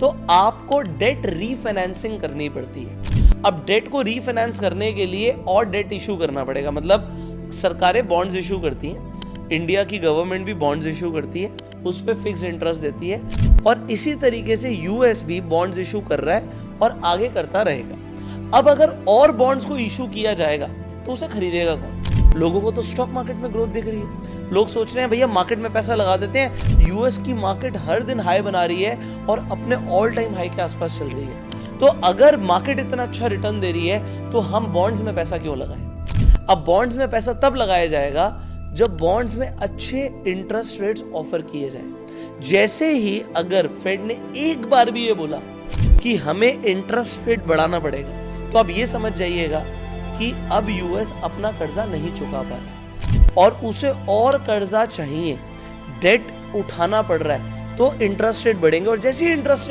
तो आपको date refinancing करनी पड़ती है। अब डेट को रीफाइनेंस करने के लिए और डेट इशू करना पड़ेगा, मतलब सरकारें बॉन्ड्स इशू करती हैं, इंडिया की गवर्नमेंट भी बॉन्ड्स इशू करती है, उस पर फिक्स इंटरेस्ट देती है, और इसी तरीके से यूएस भी बॉन्ड्स इशू कर रहा है और आगे करता रहेगा। अब अगर और बॉन्ड्स को इशू किया जाएगा तो उसे खरीदेगा कौन? लोगों को तो स्टॉक मार्केट में ग्रोथ दिख रही है, लोग सोच रहे हैं भैया मार्केट में पैसा लगा देते हैं। यूएस की मार्केट हर दिन हाई बना रही है और अपने ऑल टाइम हाई के आसपास चल रही है, तो अगर मार्केट इतना अच्छा रिटर्न दे रही है तो हम बॉन्ड्स में पैसा क्यों लगाएं? अब बॉन्ड्स में पैसा तब लगाया जाएगा जब बॉन्ड्स में अच्छे इंटरेस्ट रेट्स ऑफर किए जाएं। जैसे ही अगर फेड ने एक बार भी ये बोला कि हमें इंटरेस्ट रेट बढ़ाना पड़ेगा, तो अब ये समझ जाइएगा कि अब यूएस अपना कर्जा नहीं चुका पा रहा और उसे और कर्जा चाहिए, डेट उठाना पड़ रहा है, तो इंटरेस्ट रेट बढ़ेंगे, और जैसे ही इंटरेस्ट रेट